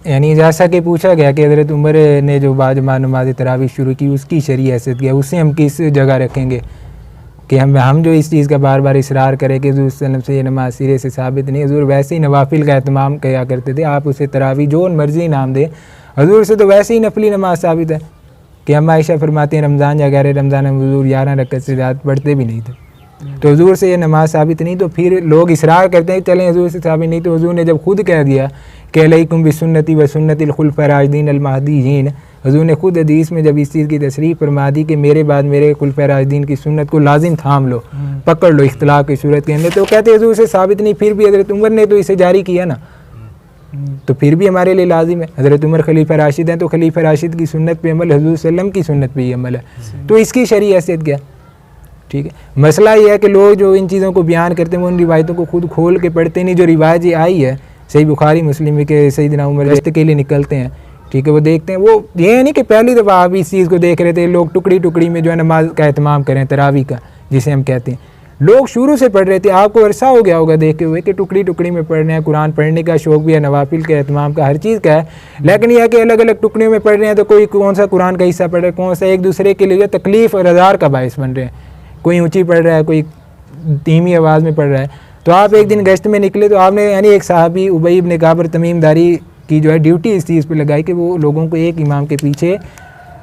यानी जैसा कि पूछा गया कि हज़रत उमर ने जो बाजमा नमाज तरावी शुरू की उसकी शरई हैसियत क्या, उससे हम किस जगह रखेंगे कि हम जो इस चीज़ का बार बार इसरार करें कि हज़ूर सल्लल्लाहु अलैहि वसल्लम से ये नमाज सिरे से साबित नहीं, हज़ूर वैसे ही नवाफिल का एहतमाम किया करते थे, आप उसे तरावी जो मर्ज़ी नाम दें, हज़ूर से तो वैसे ही नफली नमाज साबित है कि हम आयशा फरमाते हैं रमज़ान या गैर रमज़ान में हज़ूर 11 रकअत से ज़्यादा पढ़ते भी नहीं थे। तो हज़ूर से ये नमाज साबित नहीं, तो फिर लोग इसरार करते हैं चलें हज़ूर से साबित नहीं, तो हज़ूर ने जब खुद कह दिया कि अलैकुम बिसुन्नती व सुन्नतिल खुलफाए राशिदीन अल महदीयीन, हज़ूर ने खुद हदीस में जब इस चीज़ की तशरीह फरमा दी कि मेरे बाद मेरे खुलफाए राशिदीन की सुन्नत को लाजिम थाम लो, पकड़ लो इख्तिलाफ की सूरत के अंदर, तो कहते हज़ूर से साबित नहीं, फिर भी हज़रत उमर ने तो इसे जारी किया ना, तो फिर भी हमारे लिए लाजिम है। हज़रत उमर खलीफा राशिद हैं तो खलीफा राशिद की सुन्नत पे अमल, हज़ूर सल्लम की सुन्नत पे ही अमल है, तो इसकी शरई हैसियत क्या। ठीक है, मसला ये है कि लोग जो इन चीज़ों को बयान करते हैं वो उन रिवायतों को खुद खोल के पढ़ते नहीं। जो रिवायत ये आई है सही बुखारी मुस्लिम के सैयदना उमर गश्त के लिए निकलते हैं, ठीक है, वो देखते हैं, वो ये नहीं कि पहली दफ़ा आप इस चीज़ को देख रहे थे, लोग टुकड़ी टुकड़ी में जो है नमाज का एहतमाम करें, तरावी का जिसे हम कहते हैं, लोग शुरू से पढ़ रहे थे, आपको अरसा हो गया होगा देखे हुए कि टुकड़ी टुकड़ी में पढ़ रहे हैं, कुरान पढ़ने का शौक़ भी है, नवाफिल के एहतमाम का, हर चीज़ का है, लेकिन यह है कि अलग अलग टुकड़ियों में पढ़ रहे हैं, तो कोई कौन सा कुरान का हिस्सा पढ़ रहा है, कौन सा एक दूसरे के लिए तकलीफ़ और अज़ार का बायस बन रहे हैं, कोई ऊँची पढ़ रहा है, कोई धीमी आवाज़ में पढ़ रहा है। तो आप एक दिन गश्त में निकले तो आपने यानी एक साहबी उबई इब्न काब और तमीमदारी की जो है ड्यूटी इस चीज़ पे लगाई कि वो लोगों को एक इमाम के पीछे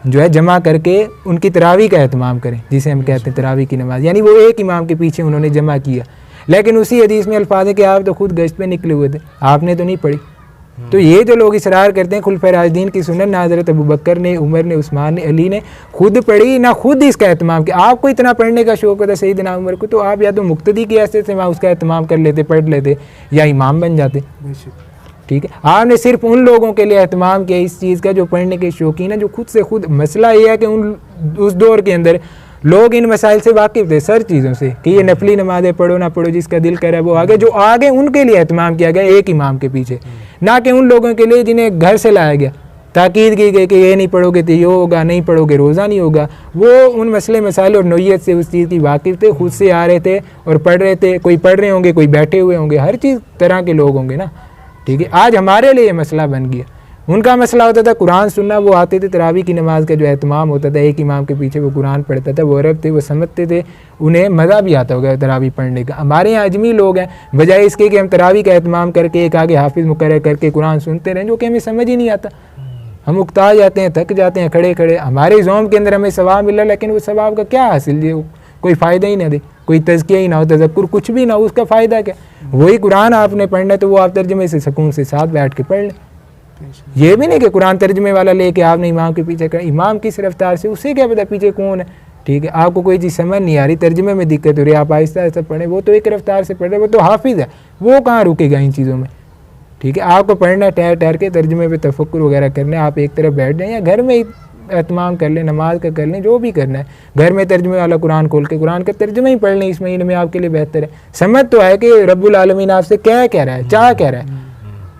जो है जमा करके उनकी तरावी का एहतमाम करें, जिसे हम कहते हैं तरावी की नमाज, यानी वो एक इमाम के पीछे उन्होंने जमा किया। लेकिन उसी हदीस में अल्फाज है कि आप तो खुद गश्त पे निकले हुए थे, आपने तो नहीं पढ़ी। तो ये जो लोग इसरार करते हैं खुलफाए राशिदीन की सुन्नत, ना हज़रत अबू बकर ने, उमर ने, उस्मान ने, अली ने खुद पढ़ी, ना खुद इसका एहतमाम किया। आपको इतना पढ़ने का शौक़ होता सैयदना उमर को, तो आप या तो मुक्तदी की हैसियत से वहाँ उसका एहतमाम कर लेते, पढ़ लेते, या इमाम बन जाते। ठीक है, आपने सिर्फ उन लोगों के लिए एहतमाम किया इस चीज़ का जो पढ़ने के शौकीन है, जो खुद से खुद, मसला ये है कि उस दौर के अंदर लोग इन मसाइल से वाकिफ़ थे, सर चीज़ों से, कि ये नफली नमाज़ें पढ़ो ना पढ़ो, जिसका दिल करे वो आगे, जो आगे उनके लिए एहतमाम किया गया एक इमाम के पीछे, ना कि उन लोगों के लिए जिन्हें घर से लाया गया, ताकीद की गई कि ये नहीं पढ़ोगे तो ये होगा, नहीं पढ़ोगे रोज़ा नहीं होगा। वो उन मसले मसाइल और नौइयत से उस चीज़ की वाकिफ़ थे, खुद से आ रहे थे और पढ़ रहे थे, कोई पढ़ रहे होंगे, कोई बैठे हुए होंगे, हर चीज़ तरह के लोग होंगे ना। ठीक है, आज हमारे लिए ये मसला बन गया। उनका मसला होता था कुरान सुनना, वो आते थे, तरावी की नमाज का जो एहतमाम होता था, एक इमाम के पीछे वो कुरान पढ़ता था, वो अरब थे, वो समझते थे, उन्हें मज़ा भी आता होगा तरावी पढ़ने का। हमारे यहाँ अजमी लोग हैं, बजाय इसके कि हम तरावी का एहतमाम करके एक आगे हाफिज़ मुकर्रर करके कुरान सुनते रहें, जो कि हमें समझ ही नहीं आता, हम उकता जाते हैं, थक जाते हैं खड़े खड़े। हमारे ज़ौम के अंदर हमें सवाब मिला, लेकिन वो सवाब का क्या हासिल, ये कोई फ़ायदा ही ना दे, कोई तज़किया ही ना हो, तज़क्कुर कुछ भी ना हो, उसका फ़ायदा क्या। वही कुरान आपने पढ़ना है तो वो आप तर्जुमे से सुकून से साथ बैठ के पढ़ लें। ये भी नहीं कि कुरान तर्जुमे वाला लेके आपने इमाम के पीछे कर, इमाम किस रफ्तार से, उसे क्या पता पीछे कौन है। ठीक है, आपको कोई चीज़ समझ नहीं आ रही, तर्जुमे में दिक्कत हो रही है, आप आहिस्ता आहिस्ता पढ़ें, वो तो एक रफ्तार से पढ़ रहे, वो तो हाफिज़ है, वो कहाँ रुकेगा इन चीज़ों में। ठीक है, आपको पढ़ना है, ठहर ठहर के तर्जुमे पे तफक्कुर वगैरह करना है, आप एक तरफ बैठ जाएँ या घर में ही एहतमाम कर लें, नमाज का कर लें, जो भी करना है, घर में तर्जुमे वाला कुरान खोल के कुरान का तर्जुमा ही पढ़ लें, इस महीने में आपके लिए बेहतर है। समझ तो है कि रब्बुल आलमीन आपसे क्या कह रहा है, चाह कह रहा है।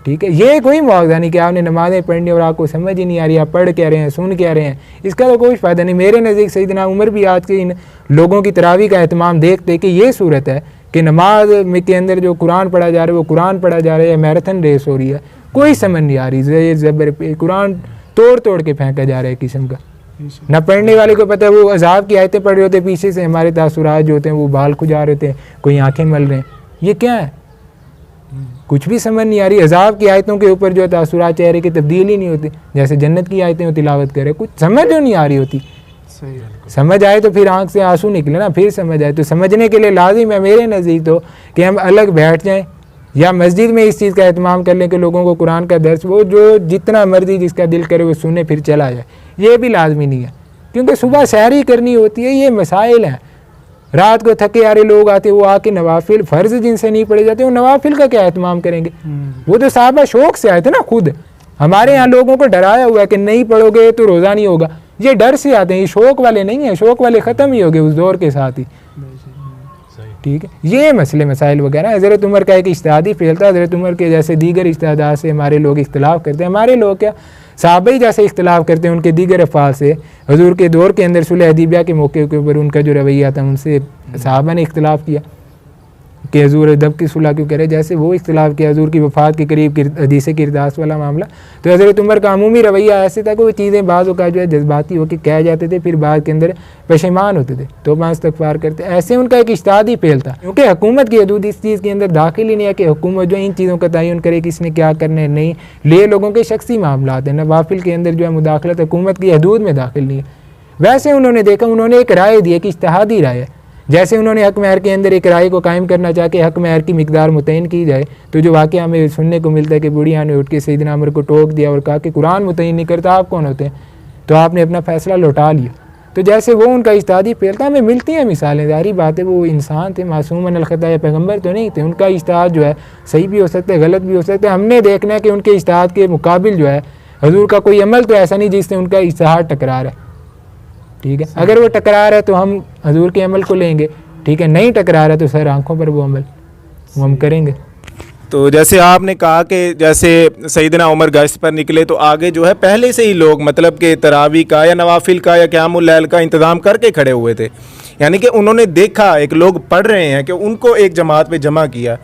ठीक है, ये कोई मुआवजा नहीं कि आपने नमाज़ें पढ़नी और आपको समझ ही नहीं आ रही, आप पढ़ क्या रहे हैं, सुन क्या रहे हैं, इसका तो कोई फ़ायदा नहीं। मेरे नज़दीक सैयदना उमर भी आज के इन लोगों की तरावी का एहतमाम देखते कि ये सूरत है कि नमाज में के अंदर जो कुरान पढ़ा जा रहा है वो कुरान पढ़ा जा रहा है या मैराथन रेस हो रही है, कोई समझ नहीं आ रही, ज़बर पे कुरान तोड़ तोड़ के फेंका जा रहा है किस्म का। न पढ़ने वाले को पता है, वो अजाब की आयतें पढ़ रहे होते, पीछे से हमारे तासुरात जो होते हैं वो बाल खुजा रहे थे, कोई आंखें मल रहे हैं, ये क्या है, कुछ भी समझ नहीं आ रही। अजाब की आयतों के ऊपर जो तासुरात चेहरे की तब्दील ही नहीं होती, जैसे जन्नत की आयतें वो तिलावत करे, कुछ समझ जो नहीं आ रही होती। समझ आए तो फिर आंख से आंसू निकले ना, फिर समझ आए। तो समझने के लिए लाजिम है मेरे नज़दीक तो कि हम अलग बैठ जाएं या मस्जिद में इस चीज़ का एहतमाम कर लें कि लोगों को कुरान का दर्स, वो जो जितना मर्जी जिसका दिल करे वो सुने फिर चला जाए, ये भी लाजमी नहीं है, क्योंकि सुबह सैरी करनी होती है, ये मसाइल हैं। रात को थके आ रहे लोग आते, वो आके नवाफिल फ़र्ज़ जिनसे नहीं पढ़े जाते, वो नवाफिल का क्या एहतमाम करेंगे। वो तो साहबा शौक़ से आए थे ना खुद। हमारे यहाँ लोगों को डराया हुआ है कि नहीं पढ़ोगे तो रोज़ा नहीं होगा, ये डर से आते हैं, ये शौक़ वाले नहीं हैं, शौक़ वाले ख़त्म ही हो गए उस दौर के साथ ही। ठीक है, ये मसले मसाइल वगैरह हज़रत उमर का एक इज्तिहादी फ़ेल था। हज़रत उमर के जैसे दीगर इज्तिहादात से हमारे लोग इख्तिलाफ़ करते हैं, हमारे लोग क्या साहबा ही जैसे इख्तिलाफ़ करते हैं उनके दीगर अफ़ाल से। हुज़ूर के दौर के अंदर सुलह हदीबिया के मौके के ऊपर उनका जो रवैया था, उनसे साहबा ने इख्तिलाफ़ किया। कि हजूर दब की सुलह क्यों करे, जैसे वो इख्तिलाफ किया हजूर की वफ़ात के करीब हदीस किरदास वाला मामला। तो हज़रत उमर का अमूमी रवैया ऐसे था कि वो चीज़ें बाज़ का जो है जज्बाती होकर कह जाते थे, फिर बाद के अंदर पशेमान होते थे, तौबा इस्तग़फ़ार करते। ऐसे उनका एक इज्तिहादी फेल था, क्योंकि हुकूमत की हदूद इस चीज़ के अंदर दाखिल ही नहीं है कि हुकूमत जो इन चीज़ों का तयन करे कि इसने क्या करना है नहीं। ले लोगों के शख्सी मामला हैं, नवाफिल के अंदर जो है मुदाखलत हुकूमत की हदूद में दाखिल नहीं है। वैसे उन्होंने देखा, उन्होंने एक राय दी, एक इज्तिहादी राय है। जैसे उन्होंने हक महर के अंदर एक राय को कायम करना चाह के हक महर की मिकदार मुतयन की जाए, तो जो वाक़या हमें सुनने को मिलता है कि बुढ़िया ने उठ के सैयदना उमर को टोक दिया और कहा कि कुरान मुतयन नहीं करता, आप कौन होते हैं, तो आपने अपना फ़ैसला लौटा लिया। तो जैसे वो उनका इज्तिहादी फेल था, हमें मिलती हैं मिसालें, जारी बात है वो इंसान थे, मासूमन अल-ख़ता या पैगम्बर तो नहीं थे। उनका इज्तिहाद जो है सही भी हो सकता है, गलत भी हो सकता है। हमने देखना है कि उनके इज्तिहाद के मुकाबिल जो है हजूर का कोई अमल तो ऐसा नहीं जिससे उनका इज्तिहाद टकरार है, ठीक है। अगर वो टकरार है तो हम हजूर के अमल को लेंगे, ठीक है। नहीं टकरा रहा तो सर आंखों पर वो अमल वो हम करेंगे। तो जैसे आपने कहा कि जैसे सैयदना उमर गश्त पर निकले तो आगे जो है पहले से ही लोग मतलब कि तरावी का या नवाफिल का या क़यामुल लैल का इंतज़ाम करके खड़े हुए थे, यानी कि उन्होंने देखा एक लोग पढ़ रहे हैं कि उनको एक जमात पे जमा किया।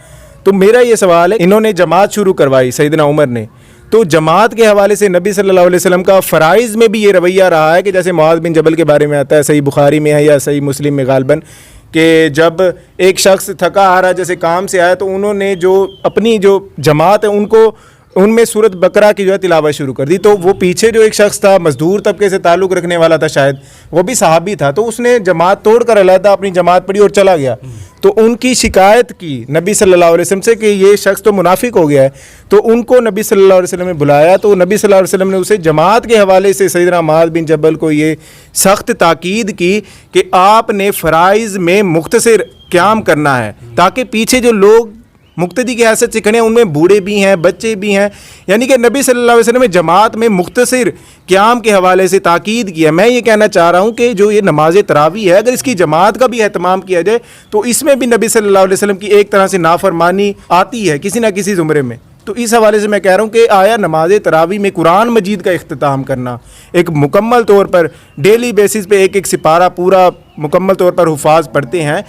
तो मेरा ये सवाल है, इन्होंने जमात शुरू करवाई सैयदना उमर ने, तो जमात के हवाले से नबी सल्लल्लाहु अलैहि वसल्लम का फ़राइज़ में भी ये रवैया रहा है कि जैसे मुआज़ बिन जबल के बारे में आता है, सही बुखारी में है या सही मुस्लिम में गालबन, कि जब एक शख्स थका हारा जैसे काम से आया तो उन्होंने जो अपनी जो जमात है उनको उनमें सूरत बकरा की जो है तिलावत शुरू कर दी। तो वो पीछे जो एक शख्स था मजदूर तबके से ताल्लुक़ रखने वाला था, शायद वो भी सहाबी था, तो उसने जमात तोड़ कर अलहदा अपनी जमात पढ़ी और चला गया। तो उनकी शिकायत की नबी सल्लल्लाहु अलैहि वसल्लम से कि ये शख्स तो मुनाफिक हो गया है। तो उनको नबी सल्लल्लाहु अलैहि वसल्लम ने बुलाया, तो नबी सल्लल्लाहु अलैहि वसल्लम ने उसे जमात के हवाले से सैयदना मुआज़ बिन जबल को ये सख्त ताकीद की कि आपने फ़राइज़ में मुख्तसर क़याम करना है, ताकि पीछे जो लोग मुक्तदी की हैसियत से खड़े हैं उनमें बूढ़े भी हैं, बच्चे भी हैं। यानी कि नबी सल्लल्लाहु अलैहि वसल्लम ने जमात में मुख्तसर क़याम के हवाले से ताकीद किया। मैं ये कहना चाह रहा हूँ कि जो ये नमाज तरावी है, अगर इसकी जमात का भी एहतमाम किया जाए तो इसमें भी नबी सल्लल्लाहु अलैहि वसल्लम की एक तरह से नाफरमानी आती है किसी न किसी ज़ुमरे में। तो इस हवाले से मैं कह रहा हूँ कि आया नमाज तरावी में कुरान मजीद का इख्तिताम करना, एक मुकम्मल तौर पर डेली बेसिस पे एक एक सिपारा पूरा मुकम्मल तौर पर हुफाज पढ़ते हैं,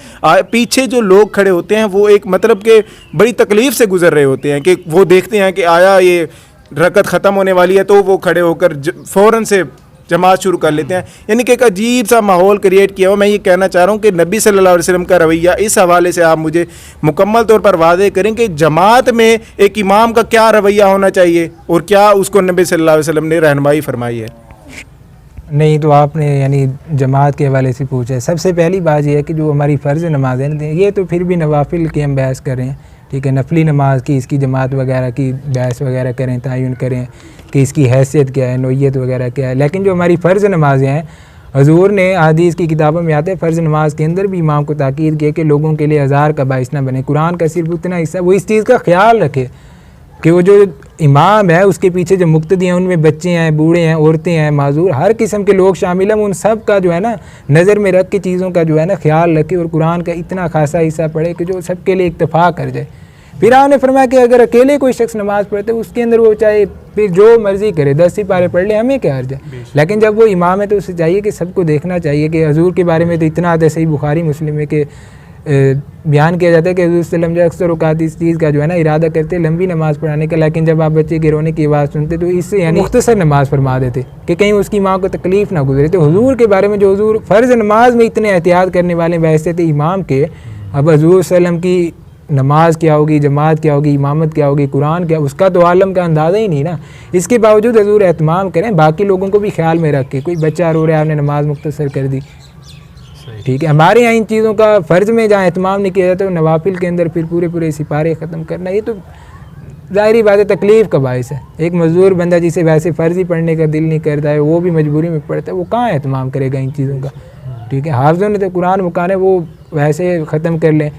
पीछे जो लोग खड़े होते हैं वो एक मतलब कि बड़ी तकलीफ़ से गुजर रहे होते हैं कि वो देखते हैं कि आया ये रकत ख़त्म होने वाली है, तो वो खड़े होकर फ़ौरन से जमात शुरू कर लेते हैं। यानी कि एक अजीब सा माहौल क्रिएट किया हुआ। मैं ये कहना चाह रहा हूँ कि नबी सल्लल्लाहु अलैहि वसल्लम का रवैया इस हवाले से आप मुझे मुकम्मल तौर पर वादे करें कि जमात में एक इमाम का क्या रवैया होना चाहिए और क्या उसको नबी सल्लल्लाहु अलैहि वसल्लम ने रहनुमाई फरमाई है। नहीं, तो आपने यानी जमात के हवाले से पूछा है। सबसे पहली बात यह है कि जो हमारी फ़र्ज़ नमाज़ें ये तो फिर भी नवाफिल की हम बहस कर रहे हैं, ठीक है। नफली नमाज की इसकी जमात वगैरह की बहस वगैरह करें, तयन करें कि इसकी हैसियत क्या है, नोयत वगैरह क्या है। लेकिन जो हमारी फ़र्ज़ नमाज़ें हैं, हजूर ने हदीस की किताबों में आते हैं फ़र्ज़ नमाज के अंदर भी इमाम को ताकीद किया कि लोगों के लिए हज़ार का बाइस ना बने। कुरान का सिर्फ उतना हिस्सा वो इस चीज़ का ख्याल रखे कि वो जो इमाम है उसके पीछे जो मुक्तदी हैं उनमें बच्चे हैं, बूढ़े हैं, औरतें हैं, माजूर, हर किस्म के लोग शामिल हैं। उन सब का जो है ना नज़र में रख के चीज़ों का जो है ना ख्याल रखे और कुरान का इतना खासा हिस्सा पढ़े कि जो सबके लिए इत्तफाक कर जाए। फिर आपने फरमाया कि अगर अकेले कोई शख्स नमाज़ पढ़ते उसके अंदर वो चाहे फिर जो मर्ज़ी करे 10 सिपारे पढ़ ले, हमें क्या अर्ज है। लेकिन जब वो इमाम है तो उसे चाहिए कि सबको देखना चाहिए कि हजूर के बारे में तो इतना आता है, सही बुखारी मुस्लिम में कि बयान किया जाता है कि हजूर सल्लल्लाहु अलैहि वसल्लम जो अक्सर औक़ात इस चीज़ का जो है ना इरादा करते लंबी नमाज़ पढ़ाने का, लेकिन जब आप बच्चे के रोने की आवाज़ सुनते तो इससे यानी मुख्तसर नमाज़ फरमा देते कि कहीं उसकी माँ को तकलीफ़ ना गुजरे। तो हजूर के बारे में जो हजूर फ़र्ज़ नमाज में इतने एहतियात करने वाले वैसे थे इमाम के, अब हजूर सल्लम की नमाज क्या होगी, जमात क्या होगी, इमामत क्या होगी, कुरान क्या, उसका तो आलम का अंदाज़ा ही नहीं ना। इसके बावजूद हजूर एहतमाम करें, बाकी लोगों को भी ख्याल में रख के, कोई बच्चा रो रहा है आपने नमाज मुख्तसर कर दी, ठीक है। हमारे यहाँ इन चीज़ों का फ़र्ज़ में जहाँ एहतमाम नहीं किया जाता तो नवाफिल के अंदर फिर पूरे पूरे सिपारे ख़त्म करना, ये तो ज़ाहिरी बात है तकलीफ़ का बायस है। एक मजदूर बंदा जिसे वैसे फ़र्ज़ ही पढ़ने का दिल नहीं करता है, वो भी मजबूरी में पढ़ता है, वो कहाँ एहतमाम करेगा इन चीज़ों का, ठीक है। हाफ़िज़ों ने तो कुरान मुकाने वो वैसे ख़त्म कर लें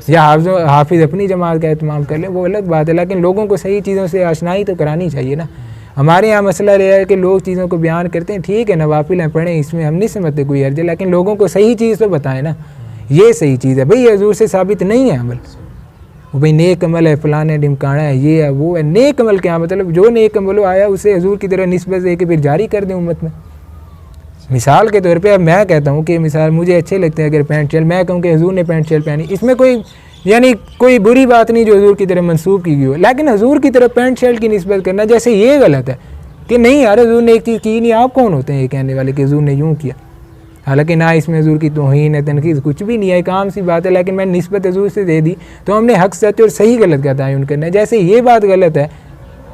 या हाफिज़ अपनी जमात का एहतमाम कर लें, वो अलग बात है। लेकिन लोगों को सही चीज़ों से आशनाई तो करानी चाहिए ना। हमारे यहाँ मसला यह है कि लोग चीज़ों को बयान करते हैं, ठीक है नवाफिल हैं पढ़ें, इसमें हम नहीं समझते कोई अर्ज, लेकिन लोगों को सही चीज़ तो बताएं ना, ये सही चीज़ है भाई, हजूर से साबित नहीं है अमल। वो भाई नेक अमल है, फ़लाने ढिमकाना है, ये है वो है। नेक अमल क्या मतलब, जो नेक अमल आया उसे हजूर की तरह निस्बत दे के फिर जारी कर दें उम्मत में। मिसाल के तौर पे अब मैं कहता हूँ कि मिसाल मुझे अच्छे लगते हैं अगर पैंट शर्ट, मैं कहूँ कि हजूर ने पैंट शर्ट पहनी, इसमें कोई यानी कोई बुरी बात नहीं जो हजूर की तरफ मंसूब की गई हो, लेकिन हजूर की तरफ पैंट शर्ट की निस्बत करना जैसे ये गलत है कि नहीं यार हजूर ने एक चीज़ की नहीं, आप कौन होते हैं ये कहने वाले कि हजूर ने यूँ किया। हालांकि ना इसमें हजूर की तौहीन है, तनकीद कुछ भी नहीं है, एक आम सी बात है, लेकिन मैंने निस्बत हजूर से दे दी तो हमने हक सच और सही गलत का तयन करना है। जैसे ये बात गलत है,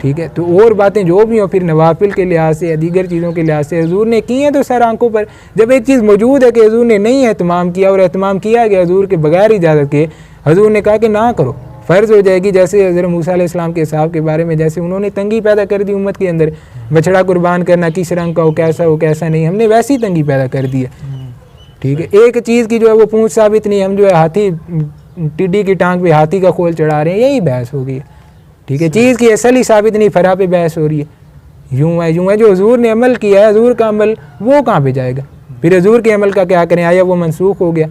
ठीक है, तो और बातें जो भी हों फिर नवाफिल के लिहाज से या दीगर चीज़ों के लिहाज से हजूर ने की हैं तो सर आंखों पर। जब एक चीज़ मौजूद है कि हजूर ने नहीं एहतमाम किया और एहतमाम किया गया हजूर के बगैर इजाज़त के, हजूर ने कहा कि ना करो, फ़र्ज़ हो जाएगी। जैसे हज़रत मूसा अलैहिस्सलाम के साहब के बारे में, जैसे उन्होंने तंगी पैदा कर दी उम्मत के अंदर, बछड़ा कुर्बान करना किस रंग का हो, कैसा नहीं, हमने वैसी तंगी पैदा कर दी है, ठीक है। एक चीज़ की जो है वो पूंछ साबित नहीं, हम जो है हाथी टिड्डी की टांग पे हाथी का खोल चढ़ा रहे हैं, यही बहस हो गई है, ठीक है। चीज़ की असल ही साबित नहीं, फरा पे बहस हो रही है, यूँ है। जो हजूर ने अमल किया है, हजूर का अमल वो कहाँ पे जाएगा, फिर हजूर के अमल का क्या करें, आया वो मनसूख हो गया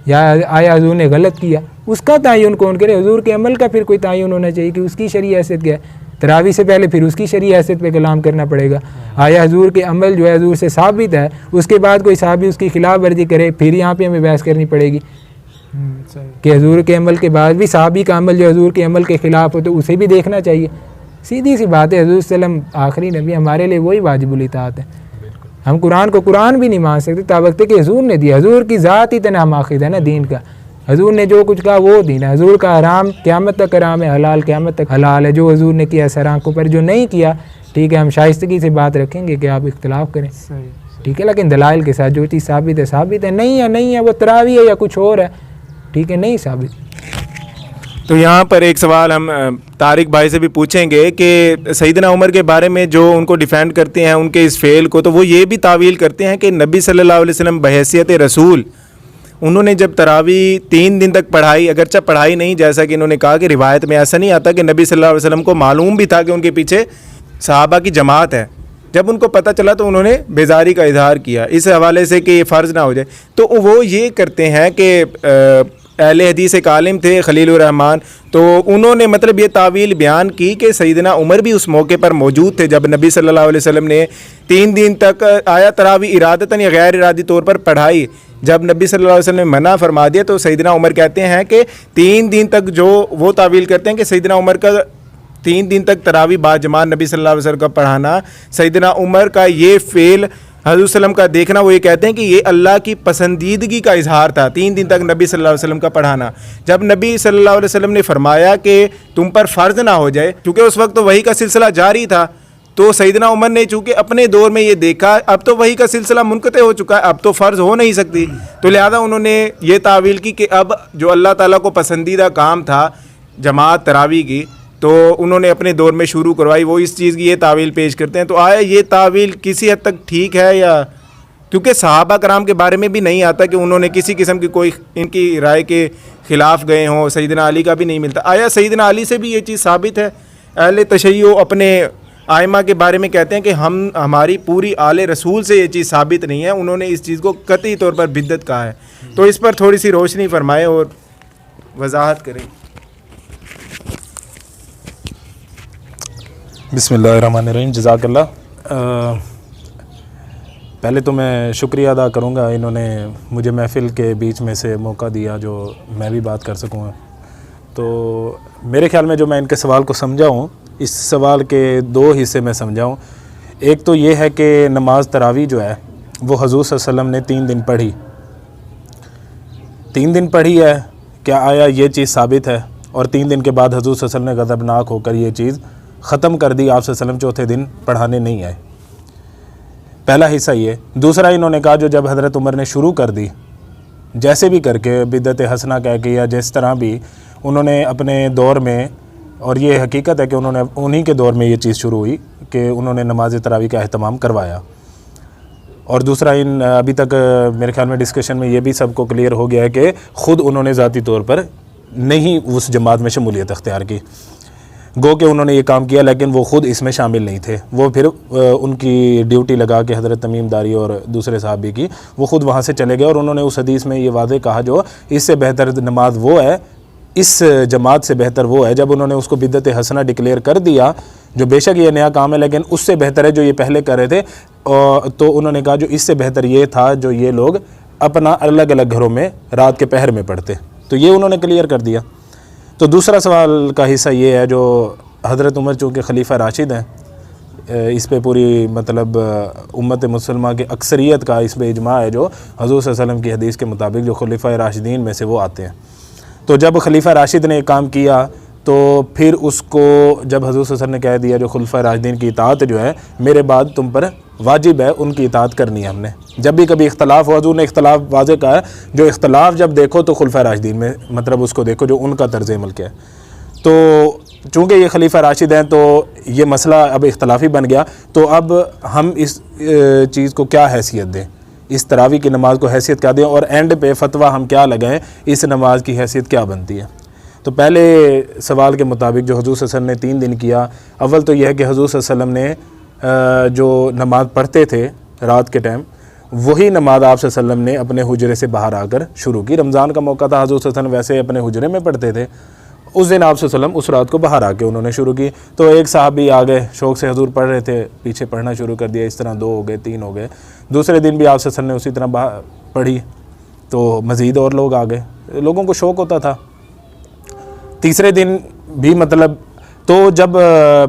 या आया हजूर ने गलत किया, उसका तयन कौन करे। हजूर के अमल का फिर कोई तयन होना चाहिए कि उसकी शरई हैसियत क्या है। तरावी से पहले फिर उसकी शरई हैसियत पे कलाम करना पड़ेगा। आया हजूर के अमल जो है हजूर से साबित है, उसके बाद कोई साहबी उसकी खिलाफ वर्जी करे, फिर यहाँ पे हमें बहस करनी पड़ेगी कि हजूर के अमल के बाद भी साहबी का अमल जो हजूर के अमल के ख़िलाफ़ हो तो उसे भी देखना चाहिए। सीधी सी बात है, हजूर सल्लम आखिरी नबी, हमारे लिए वही वाजिबुल इताअत है। हम कुरान को कुरान भी नहीं मान सकते ताबकते कि हजूर ने दिया, हजूर की ज़ात ही तना माखिद है ना दीन का। हजूर ने जो कुछ कहा वो दीन है, हजूर का हराम क़यामत तक हराम है, हलाल क़यामत तक हलाल है। जो हजूर ने किया सर आंखों पर, जो नहीं किया, ठीक है, हम शाइस्तगी से बात रखेंगे कि आप इख्तिलाफ़ करें, ठीक है, लेकिन दलाइल के साथ जो चीज़ साबित है साबित है, नहीं है वो तरावी है या कुछ और है, ठीक है, नहीं साबित। तो यहाँ पर एक सवाल हम तारिक भाई से भी पूछेंगे कि सैयदना उमर के बारे में जो उनको डिफेंड करते हैं उनके इस फेल को, तो वो ये भी तावील करते हैं कि नबी सल्लल्लाहु अलैहि वसल्लम बहैसियत रसूल उन्होंने जब तरावी 3 दिन तक पढ़ाई, अगरचे पढ़ाई नहीं, जैसा कि इन्होंने कहा कि रिवायत में ऐसा नहीं आता कि नबी सल्लल्लाहु अलैहि वसल्लम को मालूम भी था कि उनके पीछे सहाबा की जमात है, जब उनको पता चला तो उन्होंने बेजारी का इजहार किया इस हवाले से कि ये फ़र्ज़ ना हो जाए। तो वो ये करते हैं कि अहले हदीस एक आलिम थे खलीलुर रहमान, तो उन्होंने मतलब ये तावील बयान की कि सैयदना उमर भी उस मौके पर मौजूद थे जब नबी सल्लल्लाहु अलैहि वसल्लम ने 3 दिन तक आया तरावी इरादतन या गैर इरादी तौर पर पढ़ाई। जब नबी सल्लल्लाहु अलैहि वसल्लम ने मना फरमा दिया तो सैयदना उमर कहते हैं कि 3 दिन तक, जो वो तावील करते हैं कि सैयदना उमर का 3 दिन तक तरावी बाजमान नबी सल्लल्लाहु अलैहि वसल्लम का पढ़ाना, सैयदना उमर का ये फ़ेल हज़रत सल्लम का देखना, वो ये कहते हैं कि ये अल्लाह की पसंदीदगी का इजहार था 3 दिन तक नबी सल्लल्लाहु अलैहि वसल्लम का पढ़ाना। जब नबी सल्लल्लाहु अलैहि वसल्लम ने फरमाया कि तुम पर फ़र्ज़ ना हो जाए, क्योंकि उस वक्त तो वही का सिलसिला जारी था, तो सैयदना उमर ने चूँकि अपने दौर में ये देखा अब तो वही का सिलसिला मुनक़ते हो चुका है, अब तो फ़र्ज़ हो नहीं सकती, तो लिहाजा उन्होंने ये तावील की कि अब जो अल्लाह ताला को पसंदीदा काम था जमात तरावी की, तो उन्होंने अपने दौर में शुरू करवाई, वो इस चीज़ की ये तावील पेश करते हैं। तो आया ये तावील किसी हद तक ठीक है, या क्योंकि सहाबा कराम के बारे में भी नहीं आता कि उन्होंने किसी किस्म की कोई इनकी राय के ख़िलाफ़ गए हों, सैयदना अली का भी नहीं मिलता। आया सैयदना अली से भी ये चीज़ साबित है। अहले तशय्यो अपने आइमा के बारे में कहते हैं कि हमारी पूरी आले रसूल से ये चीज़ साबित नहीं है, उन्होंने इस चीज़ को कतई तौर पर बिद्दत कहा है। तो इस पर थोड़ी सी रोशनी फरमाएँ और वजाहत करें। बिस्मिल्लाहिर्रहमानिर्रहीम, जज़ाकल्लाह। पहले तो मैं शुक्रिया अदा करूँगा, इन्होंने मुझे महफ़िल के बीच में से मौका दिया जो मैं भी बात कर सकूँ। तो मेरे ख़्याल में जो मैं इनके सवाल को समझा हूँ, इस सवाल के 2 हिस्से में समझा हूँ। एक तो ये है कि नमाज तरावी जो है वो हज़ूर सल्लल्लाहु अलैहि वसल्लम ने 3 दिन पढ़ी, 3 दिन पढ़ी है, क्या आया ये चीज़ साबित है? और 3 दिन के बाद हज़ूर सल्लल्लाहु अलैहि वसल्लम ने गज़बनाक होकर ये चीज़ ख़त्म कर दी, आप सल्लल्लाहु अलैहि वसल्लम चौथे दिन पढ़ाने नहीं आए। पहला हिस्सा ये। दूसरा इन्होंने कहा जो जब हज़रत उमर ने शुरू कर दी, जैसे भी करके बिदअत हसना कह के या जिस तरह भी उन्होंने अपने दौर में, और ये हकीकत है कि उन्होंने उन्हीं के दौर में ये चीज़ शुरू हुई कि उन्होंने नमाज तरावी का अहतमाम करवाया। और दूसरा अभी तक मेरे ख्याल में डिस्कशन में ये भी सबको क्लियर हो गया है कि ख़ुद उन्होंने ज़ाती तौर पर नहीं उस जमात में शमूलियत अख्तियार की, गो के उन्होंने ये काम किया लेकिन वो ख़ुद इसमें शामिल नहीं थे। वो फिर उनकी ड्यूटी लगा के हज़रत तमीम दारी और दूसरे साहबी की, वो ख़ुद वहाँ से चले गए और उन्होंने उस हदीस में ये वादे कहा जो इससे बेहतर नमाज वो है, इस जमात से बेहतर वो है। जब उन्होंने उसको बिदअत हसना डिक्लेयर कर दिया, जो बेशक ये नया काम है लेकिन उससे बेहतर है जो ये पहले कर रहे थे, तो उन्होंने कहा जो इससे बेहतर ये था जो ये लोग अपना अलग अलग घरों में रात के पहर में पढ़ते। तो ये उन्होंने क्लियर कर दिया। तो दूसरा सवाल का हिस्सा ये है, जो हज़रत उमर चूँकि खलीफा राशिद हैं, इस पे पूरी मतलब उम्मत मुसलमान की अक्सरियत का इस पे इजमा है, जो हज़ूर सल्लल्लाहु अलैहि वसल्लम की हदीस के मुताबिक जो खलीफा राशिदीन में से वो आते हैं। तो जब खलीफा राशिद ने काम किया तो फिर उसको जब हज़ूर सल्लल्लाहु अलैहि वसल्लम ने कह दिया जो खलीफा राशिदीन की इताअत जो है मेरे बाद तुम पर वाजिब है, उनकी इताअत करनी है हमने। जब भी कभी इख्तलाफ हुआ, हज़ूर ने इख्तलाफ वाज़े कहा है, जो इख्तलाफ जब देखो तो खलीफा राशिदीन में मतलब उसको देखो जो उनका तर्ज़ अमल क्या है। तो चूँकि ये खलीफा राशिद हैं तो ये मसला अब इख्तलाफी बन गया, तो अब हम इस चीज़ को क्या हैसियत दें, इस तरावी की नमाज़ को हैसियत क्या दें, और एंड पे फतवा हम क्या लगाएं, इस नमाज की हैसियत क्या बनती है। तो पहले सवाल के मुताबिक जो हज़ूर सल्लल्लाहु अलैहि वसल्लम ने 3 दिन किया, अव्वल तो यह है कि हज़ूर सल्लल्लाहु अलैहि वसल्लम ने जो नमाज़ पढ़ते थे रात के टाइम, वही नमाज आप सल्लल्लाहु अलैहि वसल्लम ने अपने हुजरे से बाहर आकर शुरू की। रमज़ान का मौका था, हज़ूर सल्लल्लाहु अलैहि वसल्लम वैसे अपने हुजरे में पढ़ते थे, उस दिन आप सल्लल्लाहु अलैहि वसल्लम उस रात को बाहर आके उन्होंने शुरू की। तो एक साहबी आ गए, शौक़ से हजूर पढ़ रहे थे, पीछे पढ़ना शुरू कर दिया। इस तरह 2 हो गए, 3 हो गए। दूसरे दिन भी आप सल्लल्लाहु अलैहि वसल्लम ने उसी तरह पढ़ी, तो मज़ीद और लोग आ गए, लोगों को शौक़ होता था। तीसरे दिन भी मतलब तो जब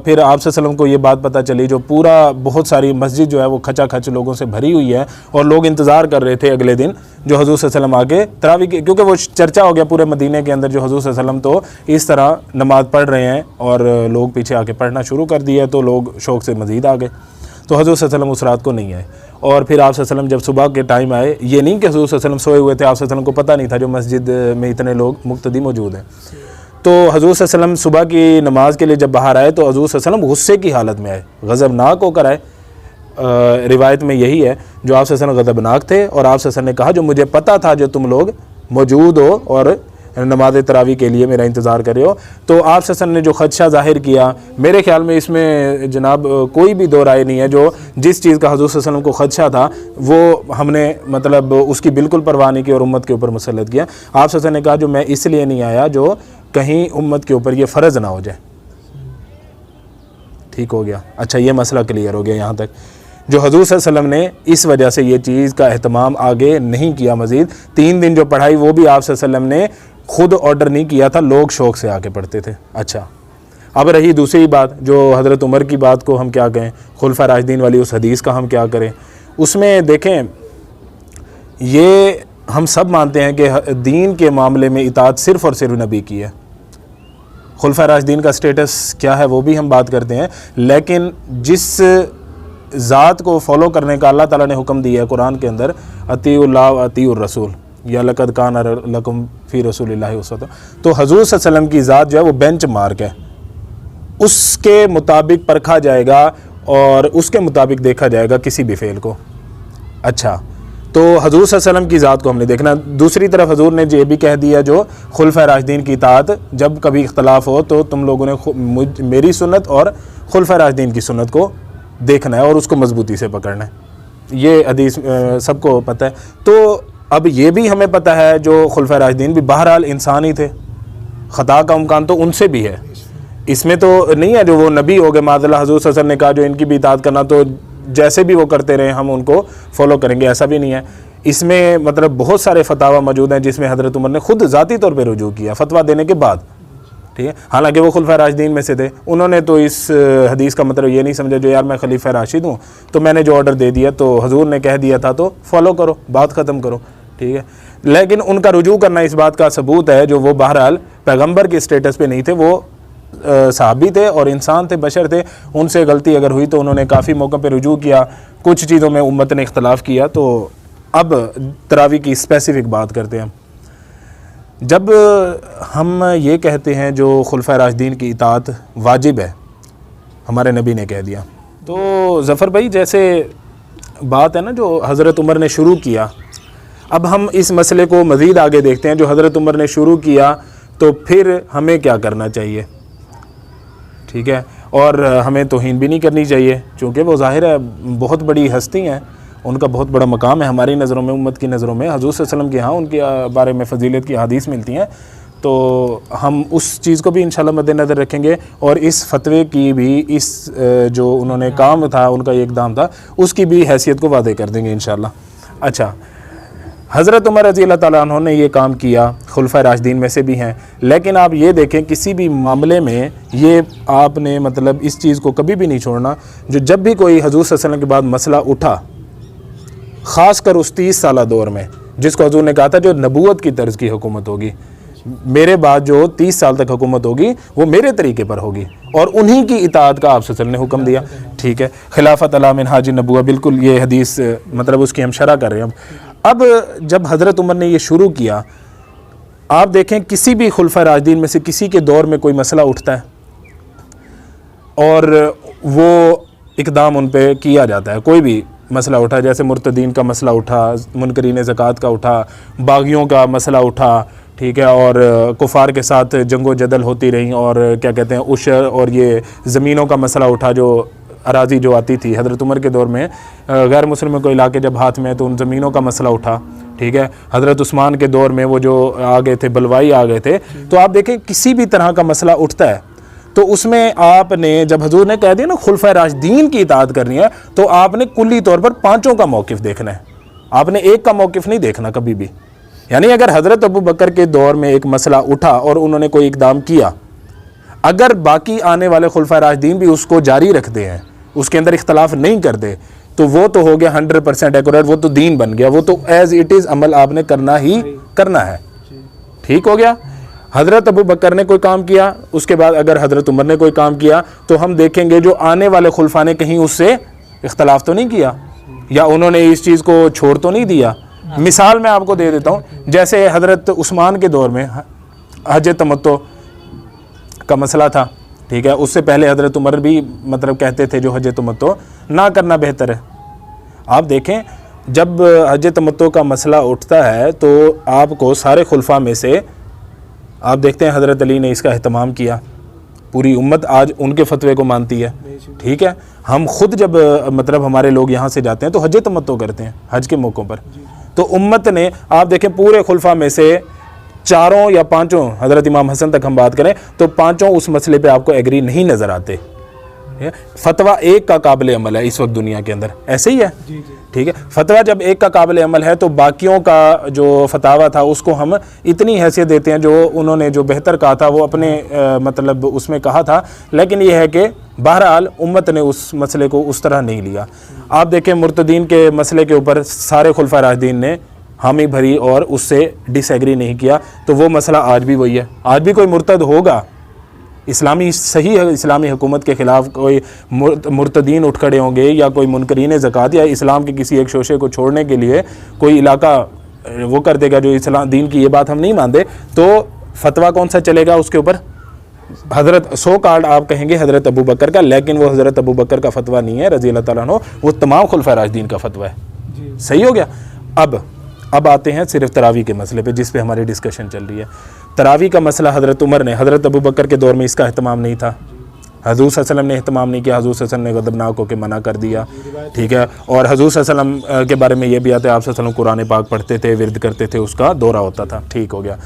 फिर आप सल्लल्लाहु अलैहि वसल्लम को ये बात पता चली, जो पूरा बहुत सारी मस्जिद जो है वो खचा खच लोगों से भरी हुई है, और लोग इंतज़ार कर रहे थे अगले दिन जो हज़ूर सल्लल्लाहु अलैहि वसल्लम आके तरावी की, क्योंकि वो चर्चा हो गया पूरे मदीने के अंदर जो हज़ूर सल्लल्लाहु अलैहि वसल्लम तो इस तरह नमाज़ पढ़ रहे हैं और लोग पीछे आके पढ़ना शुरू कर दिया, तो लोग शौक़ से मज़ीद आ गए। तो हज़ूर सल्लल्लाहु अलैहि वसल्लम उस रात को नहीं आए, और फिर आप सल्लल्लाहु अलैहि वसल्लम जब सुबह के टाइम आए, ये नहीं कि हज़ूर सल्लल्लाहु अलैहि वसल्लम सोए हुए थे, आप सल्लल्लाहु अलैहि वसल्लम को पता नहीं था जो मस्जिद में इतने लोग मुक्तदी मौजूद हैं। तो हज़ूर सल्लल्लाहु अलैहि वसल्लम सुबह की नमाज के लिए जब बाहर आए तो हज़ूर सल्लल्लाहु अलैहि वसल्लम गुस्से की हालत में आए, गज़बनाक होकर आए। रिवायत में यही है जो आप सल्लल्लाहु अलैहि वसल्लम गज़बनाक थे, और आप सल्लल्लाहु अलैहि वसल्लम ने कहा जो मुझे पता था जो तुम लोग मौजूद हो और नमाज तरावी के लिए मेरा इंतज़ार कर रहे हो। तो आप सल्लल्लाहु अलैहि वसल्लम ने जो खदशा ज़ाहिर किया, मेरे ख्याल में इसमें जनाब कोई भी दो राय नहीं है, जो जिस चीज़ का हज़ूर सल्लल्लाहु अलैहि वसल्लम को खदशा था वो हमने मतलब उसकी बिल्कुल परवाह नहीं की और उम्मत के ऊपर मुसल्लत किया। आप सल्लल्लाहु अलैहि वसल्लम ने कहा जो मैं इसलिए नहीं आया जो कहीं उम्मत के ऊपर ये फ़र्ज़ ना हो जाए। ठीक हो गया, अच्छा ये मसला क्लियर हो गया यहाँ तक। जो हज़ूर सल्लल्लाहु अलैहि वसल्लम ने इस वजह से ये चीज़ का एहतमाम आगे नहीं किया, मज़ीद 3 दिन जो पढ़ाई वो भी आप सल्लल्लाहु अलैहि वसल्लम ने खुद ऑर्डर नहीं किया था, लोग शौक़ से आके पढ़ते थे। अच्छा, अब रही दूसरी बात, जो हज़रत उमर की बात को हम क्या कहें, खुलफा राशिदीन वाली उस हदीस का हम क्या करें। उसमें देखें, ये हम सब मानते हैं कि दीन के मामले में इताअत सिर्फ़ और सिर्फ नबी की है। खुलफा राशिदीन का स्टेटस क्या है वो भी हम बात करते हैं, लेकिन जिस ज़ात को फॉलो करने का अल्लाह ताला ने हुक्म दिया है कुरान के अंदर, अतीउल्लाह व अतीउर रसूल या लक़द कान लकुम फ़ी रसूलिल्लाहि उस्वतुन, तो हज़ूर सल्लल्लाहु अलैहि वसल्लम की ज़ात जो है वो बेंच मार्क है, उसके मुताबिक परखा जाएगा और उसके मुताबिक देखा जाएगा किसी भी फ़ेल को। अच्छा, तो हज़ूर सल्लल्लाहु अलैहि वसल्लम की ज़ात को हमने देखना। दूसरी तरफ हज़ूर ने ये भी कह दिया जो खुलफा राशिदीन की इताअत जब कभी इख्तलाफ हो तो तुम लोगों ने मेरी सुन्नत और खुलफा राशिदीन की सुन्नत को देखना है और उसको मजबूती से पकड़ना है। ये हदीस सबको पता है। तो अब ये भी हमें पता है जो खुलफा राशिदीन भी बहरहाल इंसान ही थे, ख़ता का इम्कान तो उनसे भी है, इसमें तो नहीं है जो वो नबी हो गए माज़अल्लाह। हज़ूर सल्लल्लाहु अलैहि वसल्लम ने कहा जो इनकी भी इताअत करना तो जैसे भी वो करते रहे हम उनको फॉलो करेंगे, ऐसा भी नहीं है। इसमें मतलब बहुत सारे फतावा मौजूद हैं जिसमें हज़रत उमर ने खुद ज़ाती तौर पे रुजू किया फतवा देने के बाद, ठीक है। हालांकि वो खुलफा राशिदीन में से थे, उन्होंने तो इस हदीस का मतलब ये नहीं समझा जो यार मैं खलीफा राशिद हूँ तो मैंने जो ऑर्डर दे दिया तो हजूर ने कह दिया था तो फॉलो करो, बात ख़त्म करो, ठीक है। लेकिन उनका रुजू करना इस बात का सबूत है जो वो बहरहाल पैगम्बर के स्टेटस पे नहीं थे, वो सहाबी थे और इंसान थे, बशर थे। उनसे गलती अगर हुई तो उन्होंने काफ़ी मौक़ों पे रुजू किया, कुछ चीज़ों में उम्मत ने इख्तलाफ किया। तो अब तरावी की स्पेसिफ़िक बात करते हैं। जब हम ये कहते हैं जो खुलफा राशिदीन की इताअत वाजिब है, हमारे नबी ने कह दिया, तो ज़फ़र भाई जैसे बात है ना जो हज़रत उमर ने शुरू किया, अब हम इस मसले को मज़ीद आगे देखते हैं। जो हज़रत उमर ने शुरू किया तो फिर हमें क्या करना चाहिए, ठीक है। और हमें तौहीन भी नहीं करनी चाहिए क्योंकि वो ज़ाहिर है बहुत बड़ी हस्ती हैं, उनका बहुत बड़ा मकाम है हमारी नज़रों में, उम्मत की नज़रों में। हज़ूर सल्लल्लाहु अलैहि वसल्लम के यहाँ उनके बारे में फ़जीलत की हदीस मिलती हैं, तो हम उस चीज़ को भी इंशाल्लाह मद्देनज़र रखेंगे और इस फतवे की भी, इस जो उन्होंने काम था उनका ये इक़दाम था, उसकी भी हैसियत को वादे कर देंगे इंशाल्लाह। अच्छा, हज़रत उमर रज़ी अल्लाह ताला अन्हु ने ये काम किया, खुलफा राशिदीन में से भी हैं, लेकिन आप ये देखें किसी भी मामले में ये आपने मतलब इस चीज़ को कभी भी नहीं छोड़ना, जो जब भी कोई हजूर सल्लल्लाहु अलैहि वसल्लम के बाद मसला उठा, ख़ास कर उस 30 साला दौर में जिसको हजूर ने कहा था जो नबूवत की तर्ज की हुकूमत होगी, मेरे बाद जो 30 साल तक हुकूमत होगी वो मेरे तरीके पर होगी, और उन्हीं की इताअत का आप सल्लल्लाहु अलैहि वसल्लम ने हुक्म दिया। ठीक है, खिलाफत अला मिनहाज नबुव्वह, बिल्कुल ये हदीस मतलब उसकी हम शरह कर रहे हैं। अब जब हज़रत उमर ने ये शुरू किया, आप देखें किसी भी खुलफा राशिदीन में से किसी के दौर में कोई मसला उठता है और वो इक़दाम उन पे किया जाता है। कोई भी मसला उठा, जैसे मुर्तदीन का मसला उठा, मुनकरीन ज़कात का उठा, बागियों का मसला उठा, ठीक है, और कुफ़ार के साथ जंगो जदल होती रही, और क्या कहते हैं उशर और ये ज़मीनों का मसला उठा, जो अराज़ी जो आती थी हज़रत उमर के दौर में, गैर मुस्लिमों को इलाके जब हाथ में, तो उन ज़मीनों का मसला उठा। ठीक है, हज़रत उस्मान के दौर में वो जो आ गए थे, बलवाई आ गए थे। तो आप देखें किसी भी तरह का मसला उठता है तो उसमें आपने, जब हजूर ने कह दिया ना खुलफा राशिदीन की इताअत करनी है, तो आपने कुल्ली तौर पर पाँचों का मौक़िफ़ देखना है, आपने एक का मौक़िफ़ नहीं देखना कभी भी। यानी अगर हज़रत अबू बकर के दौर में एक मसला उठा और उन्होंने कोई इक़दाम किया, अगर बाकी आने वाले खुलफा राशिदीन भी उसको जारी रखते हैं, उसके अंदर इख्तलाफ नहीं करते, तो वो तो हो गया 100% एक्यूरेट, वो तो दीन बन गया, वो तो एज़ इट इज़ अमल आपने करना ही करना है। ठीक हो गया। हज़रत अबू बकर ने कोई काम किया, उसके बाद अगर हज़रत उमर ने कोई काम किया, तो हम देखेंगे जो आने वाले खुलफा ने कहीं उससे इख्तलाफ तो नहीं किया, या उन्होंने इस चीज़ को छोड़ तो नहीं दिया। मिसाल मैं आपको दे देता हूँ, जैसे हज़रत उस्मान के दौर में हज तमत्तो का मसला था। ठीक है, उससे पहले हज़रत उमर भी मतलब कहते थे जो हज तमत्तो ना करना बेहतर है। आप देखें जब हज तमत्तो का मसला उठता है तो आपको सारे खुलफा में से आप देखते हैं हज़रत अली ने इसका अहतमाम किया, पूरी उम्मत आज उनके फतवे को मानती है। ठीक है, हम खुद जब मतलब हमारे लोग यहाँ से जाते हैं तो हज तमत्तो करते हैं हज के मौक़ों पर, तो उम्मत ने आप देखें पूरे खुलफा में से चारों या पांचों, हज़रत इमाम हसन तक हम बात करें तो पांचों उस मसले पे आपको एग्री नहीं नज़र आते। फतवा एक का काबिल अमल है इस वक्त दुनिया के अंदर, ऐसे ही है। ठीक है, फतवा जब एक का काबिल अमल है तो बाकियों का जो फतावा था उसको हम इतनी हैसियत देते हैं, जो उन्होंने जो बेहतर कहा था वो अपने मतलब उसमें कहा था, लेकिन ये है कि बहरहाल उम्मत ने उस मसले को उस तरह नहीं लिया। आप देखें मुर्तदीन के मसले के ऊपर सारे खुलफा राशिदीन ने हामी भरी और उससे डिसएग्री नहीं किया, तो वो मसला आज भी वही है। आज भी कोई मुर्तद होगा, इस्लामी सही है, इस्लामी हुकूमत के ख़िलाफ़ कोई मुर्तदीन उठ खड़े होंगे, या कोई मुनकरीन ज़कात या इस्लाम के किसी एक शोशे को छोड़ने के लिए कोई इलाका वो कर देगा जो इस्लाम दीन की, ये बात हम नहीं मानते, तो फतवा कौन सा चलेगा उसके ऊपर? हज़रत सो कार्ड आप कहेंगे हज़रत अबू बकर का, लेकिन वो हज़रत अबू बकर का फतवा नहीं है रज़ी अल्लाह ताला अन्हु, वो तमाम खुलफा राशिदीन का फतवा है। सही हो गया। अब आते हैं सिर्फ तरावी के मसले पे, जिस पे हमारी डिस्कशन चल रही है। तरावी का मसला हज़रत उमर ने, हज़रत अबू बकर के दौर में इसका अहतमाम नहीं था, हजूर सल्लल्लाहु अलैहि वसल्लम ने अहतमाम नहीं किया, हजूर सल्लल्लाहु अलैहि वसल्लम ने गदबनाक होकर मना कर दिया। ठीक है, और हजूर सल्लल्लाहु अलैहि वसल्लम के बारे में ये भी आता है, आप सल्लल्लाहु अलैहि वसल्लम कुरान पाक पढ़ते थे, विरद करते थे, उसका दौरा होता था। ठीक हो गया।